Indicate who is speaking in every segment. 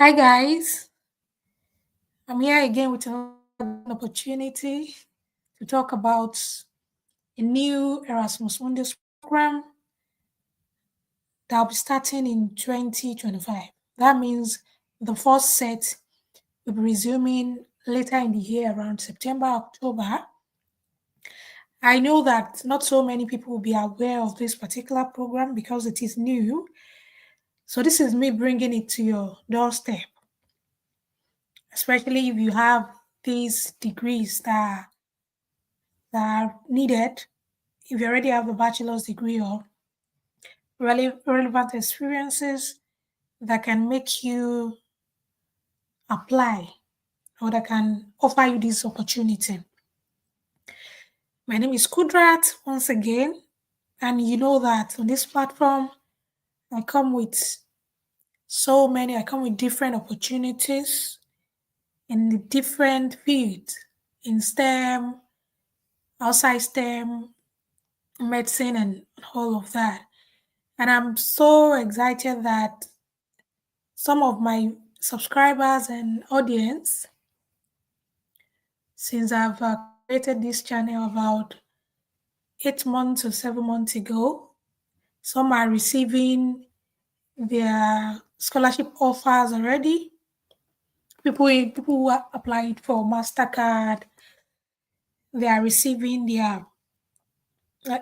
Speaker 1: Hi guys, I'm here again with another opportunity to talk about a new ErasmusMundus program that will be starting in 2025. That means the first set will be resuming later in the year around September, October. I know that not so many people will be aware of this particular program because it is new. So this is me bringing it to your doorstep, especially if you have these degrees that are needed if you already have a bachelor's degree or relevant experiences that can make you apply or that can offer you this opportunity. My name is Kudrat once again, and you know that on this platform I come with I come with different opportunities in the different fields in STEM, outside STEM, medicine, and all of that. And I'm so excited that some of my subscribers and audience, since I've created this channel about 8 months or 7 months ago, some are receiving their scholarship offers already. People who are applied for MasterCard, they are receiving their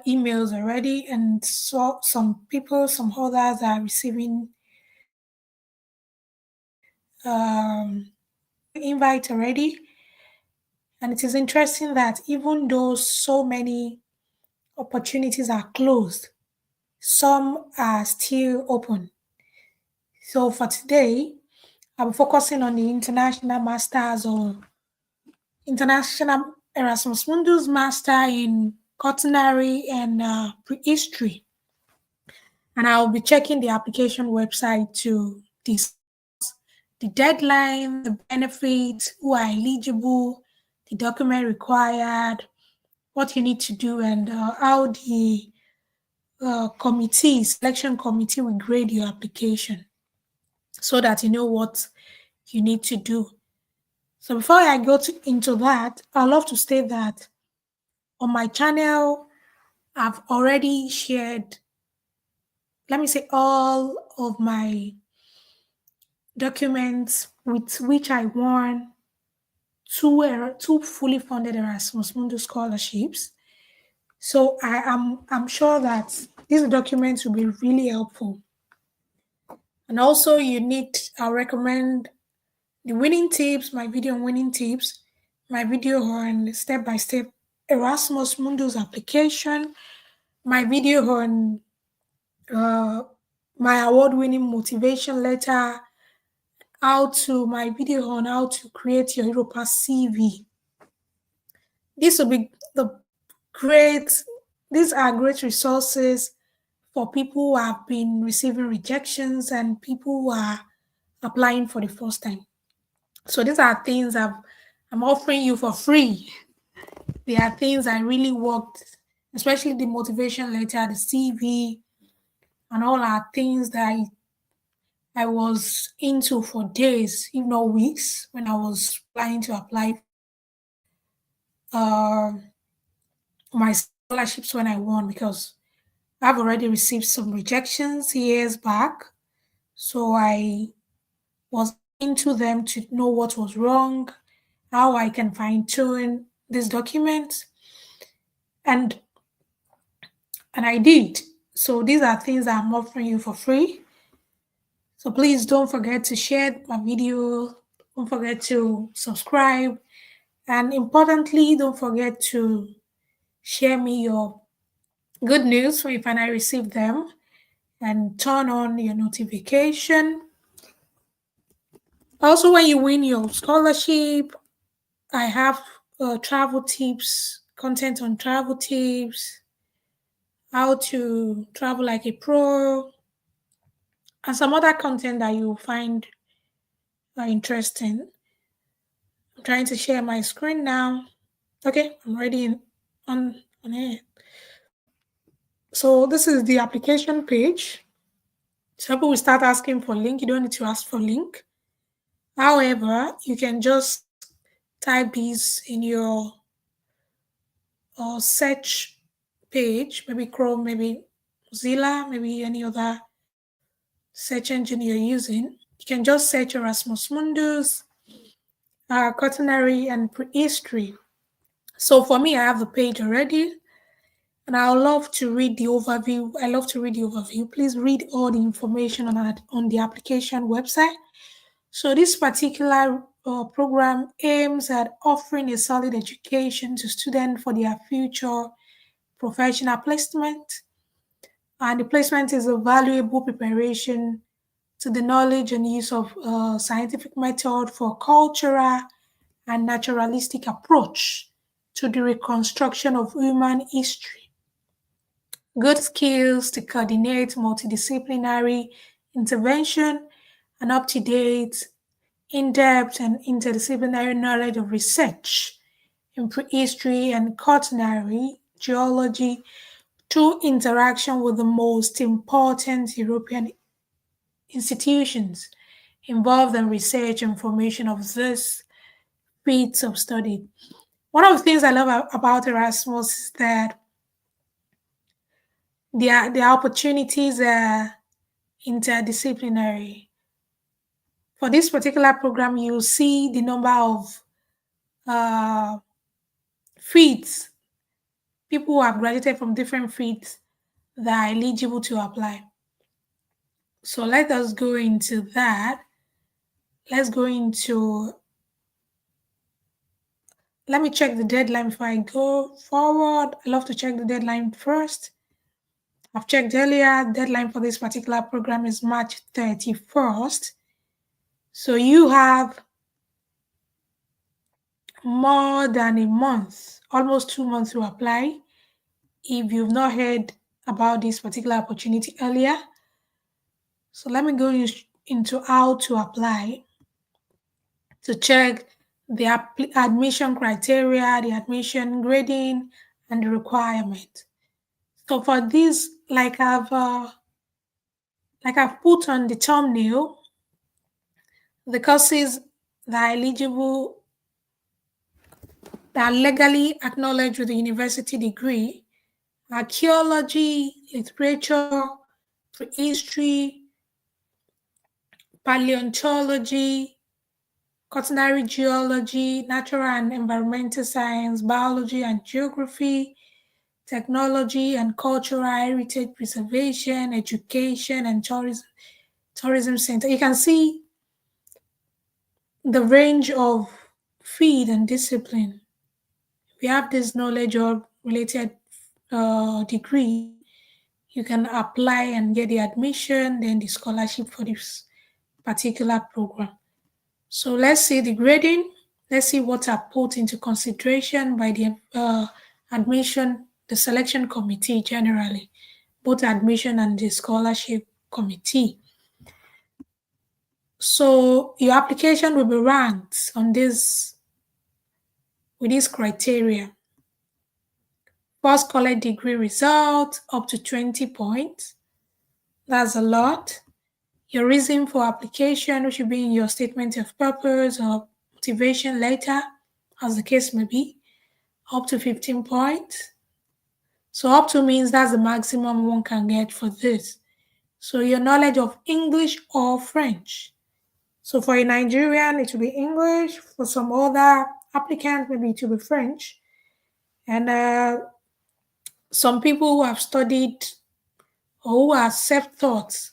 Speaker 1: emails already, and so some others are receiving invite already. And it is interesting that even though so many opportunities are closed, some are still open. So for today, I'm focusing on the International Masters or International ErasmusMundus Master in Quaternary and Prehistory. And I'll be checking the application website to discuss the deadline, the benefits, who are eligible, the document required, what you need to do, and how the selection committee will grade your application so that you know what you need to do. So before I go into that, I'd love to state that on my channel, I've already shared, let me say, all of my documents with which I won two fully funded Erasmus Mundus scholarships. So I'm sure that these documents will be really helpful. And also I recommend the winning tips, my video on winning tips, my video on step-by-step Erasmus Mundus application, my video on my award-winning motivation letter, my video on how to create your Europa CV. This will be these are great resources for people who have been receiving rejections and people who are applying for the first time. So these are things I'm offering you for free. They are things I really worked, especially the motivation letter, the CV, and all are things that I was into for days, if not weeks, when I was planning to apply uh, my scholarships when I won, because I've already received some rejections years back. So I was into them to know what was wrong, how I can fine tune this document, and I did. So these are things that I'm offering you for free. So please don't forget to share my video, don't forget to subscribe, and importantly, don't forget to share me your good news when you finally receive them, and turn on your notification. Also, when you win your scholarship, I have travel tips, content on travel tips, how to travel like a pro, and some other content that you find interesting. I'm trying to share my screen now. Okay, I'm ready on it. So this is the application page. So people will start asking for link. You don't need to ask for link. However, you can just type these in your search page, maybe Chrome, maybe Mozilla, maybe any other search engine you're using. You can just search ErasmusMundus, Quaternary and Prehistory. So for me, I have the page already, and I love to read the overview. I love to read the overview. Please read all the information on the application website. So this particular program aims at offering a solid education to students for their future professional placement. And the placement is a valuable preparation to the knowledge and use of scientific method for cultural and naturalistic approach to the reconstruction of human history. Good skills to coordinate multidisciplinary intervention and up-to-date, in-depth and interdisciplinary knowledge of research in prehistory and quaternary geology through interaction with the most important European institutions involved in research and formation of this fields of study. One of the things I love about Erasmus is that the opportunities are interdisciplinary. For this particular program, you see the number of uh, fields, people who have graduated from different fields that are eligible to apply. So let us go into that. Let's go into, let me check the deadline before I go forward. I love to check the deadline first. I've checked earlier, deadline for this particular program is March 31st. So you have more than a month, almost 2 months to apply. If you've not heard about this particular opportunity earlier, so let me go into how to apply to check the admission criteria, the admission grading, and the requirement. So for this, like I've put on the thumbnail, the courses that are eligible, that are legally acknowledged with a university degree: archaeology, literature, prehistory, paleontology, quaternary geology, natural and environmental science, biology and geography, technology and cultural heritage preservation, education, and tourism center. You can see the range of field and discipline. If you have this knowledge or related degree, you can apply and get the admission, then the scholarship for this particular program. So let's see the grading. Let's see what are put into consideration by the the selection committee generally, both admission and the scholarship committee. So your application will be ranked on this with this criteria. First college degree result up to 20 points. That's a lot. Your reason for application, which should be in your statement of purpose or motivation letter, as the case may be, up to 15 points. So up to means that's the maximum one can get for this. So your knowledge of English or French. So for a Nigerian, it will be English. For some other applicant, maybe it will be French. And some people who have studied or who are self-taught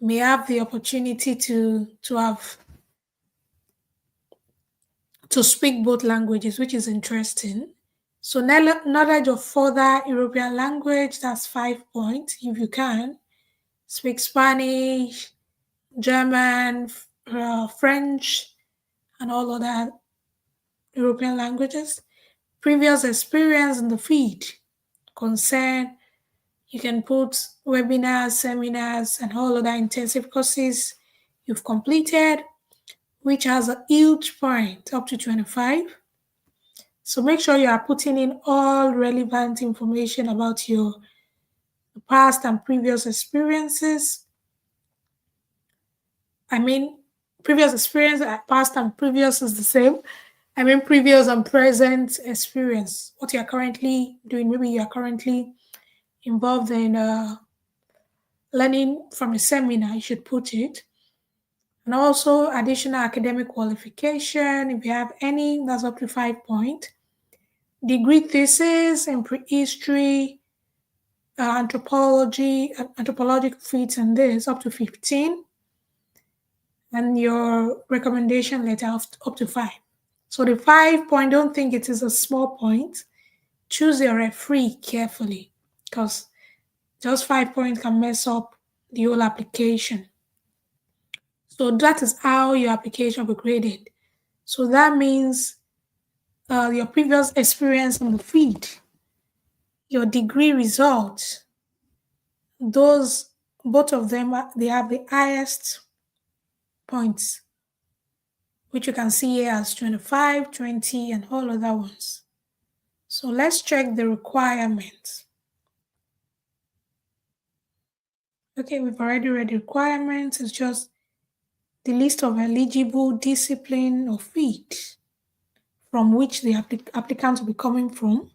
Speaker 1: may have the opportunity to speak both languages, which is interesting. So knowledge of further European language, that's 5 points if you can. Speak Spanish, German, French, and all other European languages. Previous experience in the field, concern, you can put webinars, seminars, and all other intensive courses you've completed, which has a huge point, up to 25. So make sure you are putting in all relevant information about your past and previous experiences. I mean, previous experience, past and previous is the same. I mean previous and present experience. What you are currently doing. Maybe you are currently involved in learning from a seminar, you should put it. And also additional academic qualification, if you have any, that's up to 5 points. Degree thesis in prehistory, anthropological feats and this, up to 15. And your recommendation letter up to 5. So the 5 point, don't think it is a small point. Choose your referee carefully because just 5 points can mess up the whole application. So that is how your application will be graded. So that means your previous experience in the field, your degree results, those both of them they have the highest points, which you can see here as 25, 20, and all other ones. So let's check the requirements. Okay, we've already read the requirements. It's just the list of eligible discipline or field from which the applicants will be coming from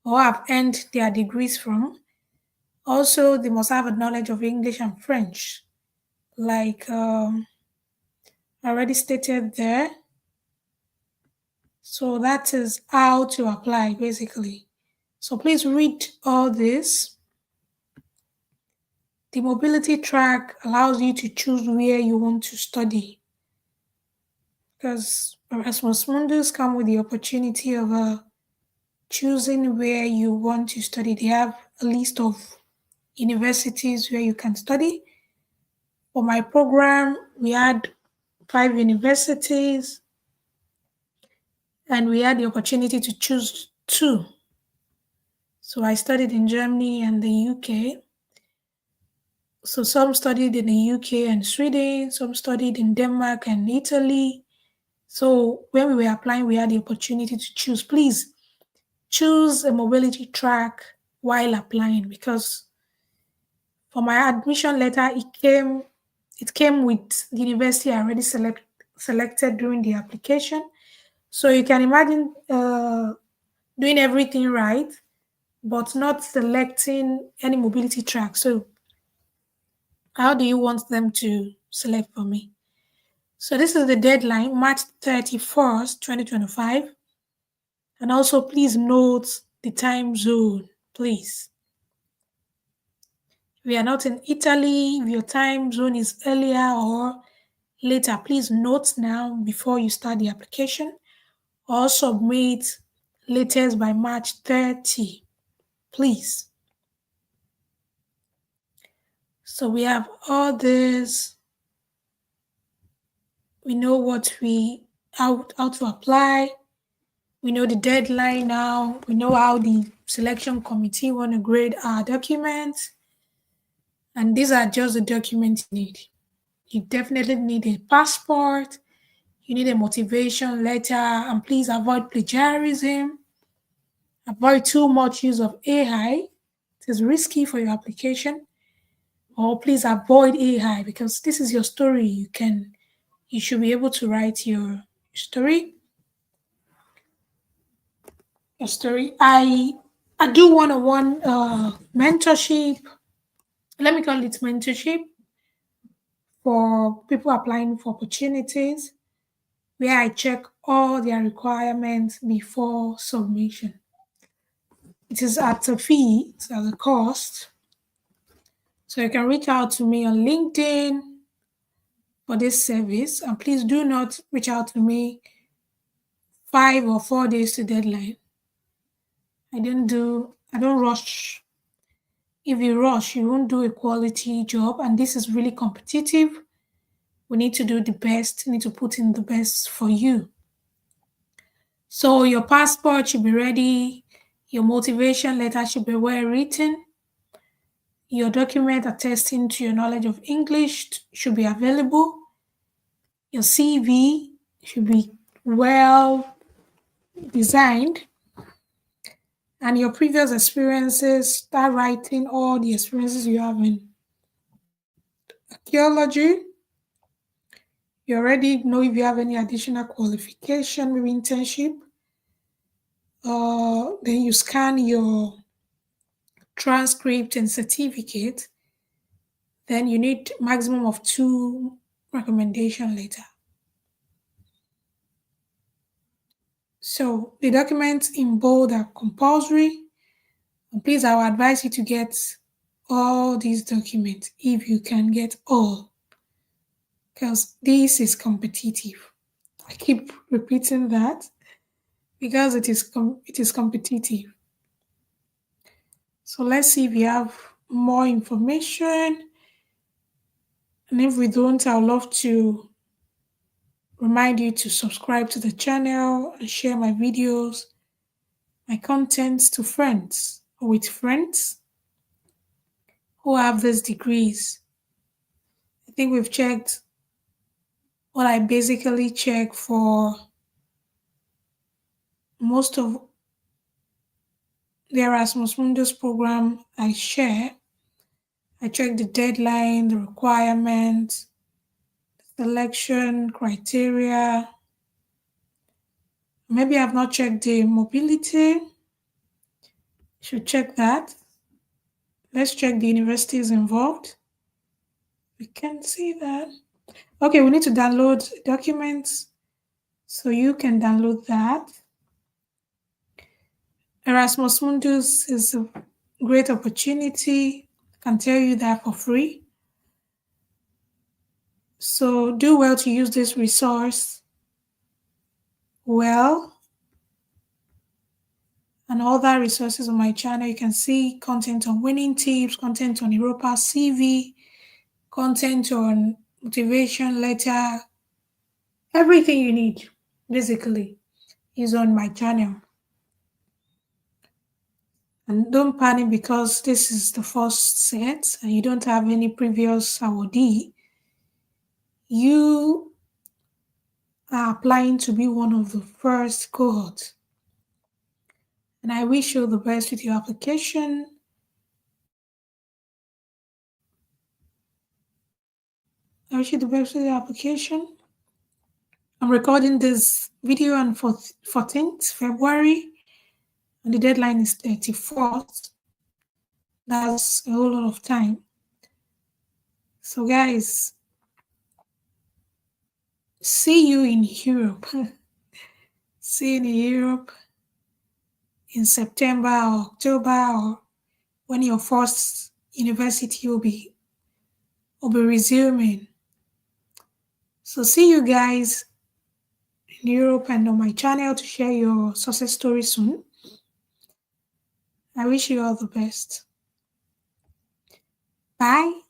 Speaker 1: or have earned their degrees from. Also, they must have a knowledge of English and French, like already stated there. So that is how to apply, basically. So please read all this. The mobility track allows you to choose where you want to study, because ErasmusMundus come with the opportunity of choosing where you want to study. They have a list of universities where you can study. For my program, we had 5 universities and we had the opportunity to choose 2. So I studied in Germany and the UK. So some studied in the UK and Sweden, some studied in Denmark and Italy. So when we were applying, we had the opportunity to choose. Please choose a mobility track while applying, because for my admission letter, it came with the university I already selected during the application. So you can imagine doing everything right, but not selecting any mobility track. So how do you want them to select for me? So this is the deadline, March 31st, 2025. And also please note the time zone, please. If you are not in Italy, if your time zone is earlier or later, please note now before you start the application, or submit latest by March 30, please. So we have all this. We know how to apply. We know the deadline now. We know how the selection committee want to grade our documents. And these are just the documents you need. You definitely need a passport. You need a motivation letter. And please avoid plagiarism. Avoid too much use of AI. It is risky for your application. Or please avoid AI, because this is your story. You should be able to write your story. I do one-on-one mentorship. Let me call it mentorship for people applying for opportunities, where I check all their requirements before submission. It is at a fee, it's at a cost. So you can reach out to me on LinkedIn for this service, and please do not reach out to me 5 or 4 days to deadline. I don't rush. If you rush, you won't do a quality job, and this is really competitive. We need to do the best, we need to put in the best for you. So your passport should be ready, your motivation letter should be well written, your document attesting to your knowledge of English should be available, your CV should be well designed, and your previous experiences, start writing all the experiences you have in archaeology, You already know if you have any additional qualification, maybe internship. Then you scan your transcript and certificate. Then you need maximum of 2 recommendation letter. So the documents in bold are compulsory. And please, I will advise you to get all these documents if you can get all, because this is competitive. I keep repeating that because it is competitive. So let's see if we have more information. And if we don't, I would love to remind you to subscribe to the channel and share my videos, my contents to friends or with friends who have these degrees. I think we've checked what I basically check for most of the ErasmusMundus program I share. I check the deadline, the requirements, the selection criteria. Maybe I've not checked the mobility. Should check that. Let's check the universities involved. We can see that. Okay, we need to download documents. So you can download that. ErasmusMundus is a great opportunity. I can tell you that for free. So do well to use this resource well. And other resources on my channel, you can see content on winning tips, content on Europa CV, content on motivation letter. Everything you need, basically, is on my channel. And don't panic because this is the first set and you don't have any previous awardee. You are applying to be one of the first cohort. And I wish you the best with your application. I wish you the best with your application. I'm recording this video on 14th February, and the deadline is 34th. That's a whole lot of time. So guys, see you in Europe. See you in Europe in September or October, or when your first university will be resuming. So see you guys in Europe and on my channel to share your success story soon. I wish you all the best. Bye.